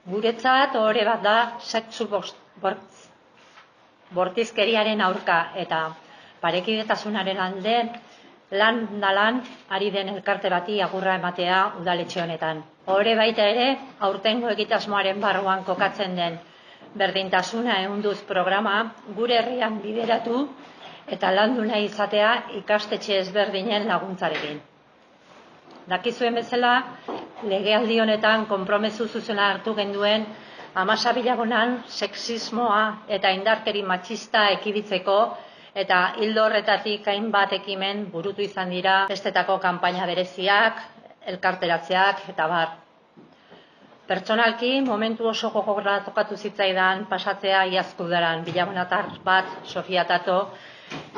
Guretzat ohore bat da sexu bortizkeriaren aurka eta parekidetasunaren alde lan ari den elkarte bati agurra ematea udaletxe honetan. Ohore baita ere, aurtengo egitasmoaren barruan kokatzen den berdintasuna ehunduz programa gure herrian bideratu eta landu nahi izatea ikastetxe ezberdinen laguntzarekin. Dakizuen bezala, legealdi honetan konpromezu zuzena hartu genduen 12 bilagunan sexismoa eta indarkeri matxista ekiditzeko eta ildo horretatik hainbat ekimen burutu izan dira festetako kanpaina bereziak, elkarteratzeak eta bar. Pertsonalki, momentu oso gogorra tokatu zitzaidan pasatzea iazko udaran bilagunatar bat, Sofia Tato,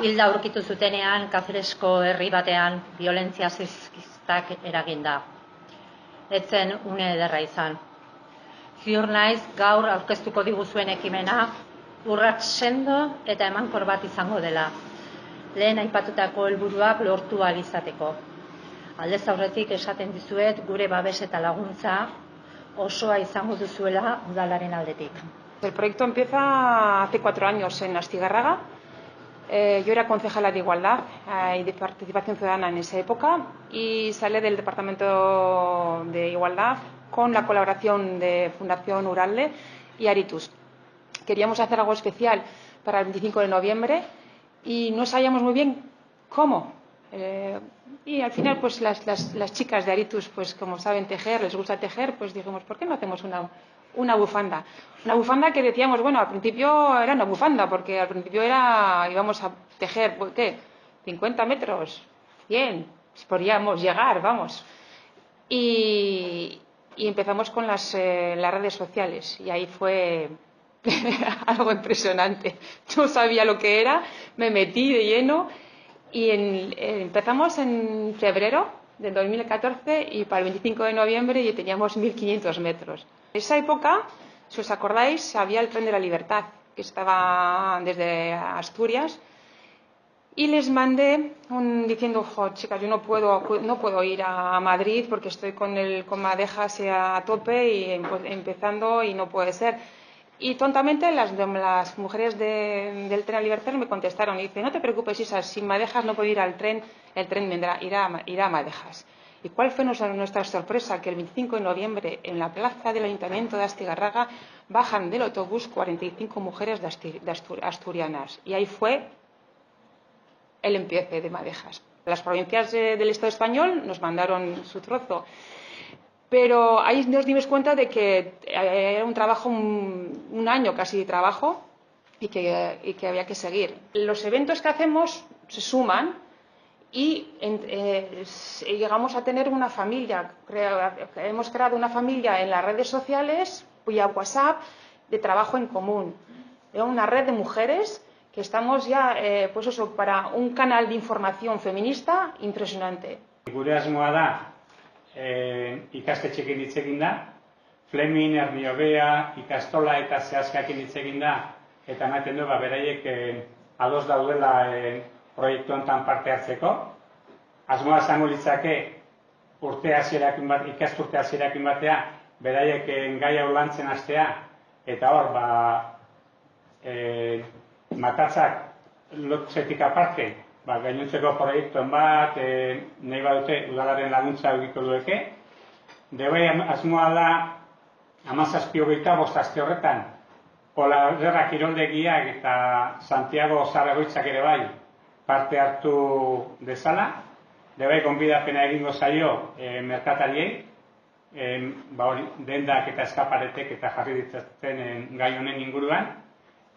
hilda aurkitu zutenean Kaferesko herri batean biolentzia sexistak eraginda. Etzen une ederra izan. Ziur naiz gaur aurkeztuko diguzuen ekimena urrats sendo eta emankor bat izango dela. Lehen aipatutako helburuak lortu ahal izateko. Aldez aurretik esaten dizuet gure babes eta laguntza osoa izango duzuela udalaren aldetik. El proyecto empieza hace 4 años en Astigarraga. Yo era concejala de Igualdad y de Participación Ciudadana en esa época y sale del Departamento de Igualdad con la colaboración de Fundación Uralde y Aritus. Queríamos hacer algo especial para el 25 de noviembre y no sabíamos muy bien cómo. Y al final, pues las chicas de Aritus, pues como saben tejer, les gusta tejer, pues dijimos, ¿por qué no hacemos una bufanda? Una bufanda que decíamos, bueno, al principio era una bufanda, porque al principio íbamos a tejer, ¿qué? 50 metros, 100, podríamos llegar, vamos. Y empezamos con las redes sociales y ahí fue algo impresionante. No sabía lo que era, me metí de lleno y empezamos en febrero del 2014 y para el 25 de noviembre ya teníamos 1500 metros. En esa época, si os acordáis, había el Tren de la Libertad que estaba desde Asturias y les mandé diciendo, chicas, yo no puedo ir a Madrid porque estoy con Madejas a tope y empezando y no puede ser. Y tontamente las mujeres del Tren de la Libertad me contestaron y dicen, no te preocupes, Isa, si Madejas no puede ir al tren, el tren irá a Madejas. ¿Y cuál fue nuestra sorpresa? Que el 25 de noviembre en la plaza del Ayuntamiento de Astigarraga bajan del autobús 45 mujeres asturianas. Y ahí fue el empiece de Madejas. Las provincias del Estado español nos mandaron su trozo. Pero ahí nos dimos cuenta de que era un trabajo, un año casi de trabajo y que había que seguir. Los eventos que hacemos se suman y llegamos a tener una familia. Hemos creado una familia en las redes sociales y a WhatsApp de trabajo en común. Una red de mujeres que estamos ya, pues eso, para un canal de información feminista impresionante. Gure asmoa da ikastetxeekin hitz egin da, Flemin, Erniobea, ikastola eta zehazkakin hitz egin da, eta ematen du beraiek ados daudela proiektu honetan parte hartzeko. Asmoa izango litzake ikasturte hasierakin batea, beraiek gai hau lantzen hastea, eta hor, matatzak lotzetik aparte, gainontzeko proiektuen bat, nahi badute udalaren laguntza egiko dueke. Debe asmoa da 17-25 aste horretan, Olaberra kiroldegiak eta Santiago Zaragoitzak ere bai parte hartu dezala. Debe gonbidapena egingo zaio merkatariei, dendak eta eskaparetek eta jarri ditzaten gai honen inguruan.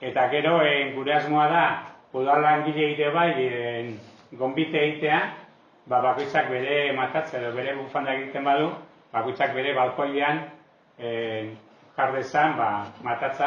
Eta gero gure asmoa da udalangile ere bai gonbite egitea, bakoitzak bere matatza edo bere bufanda egiten badu, bakoitzak bere balkoian jar dezan matatza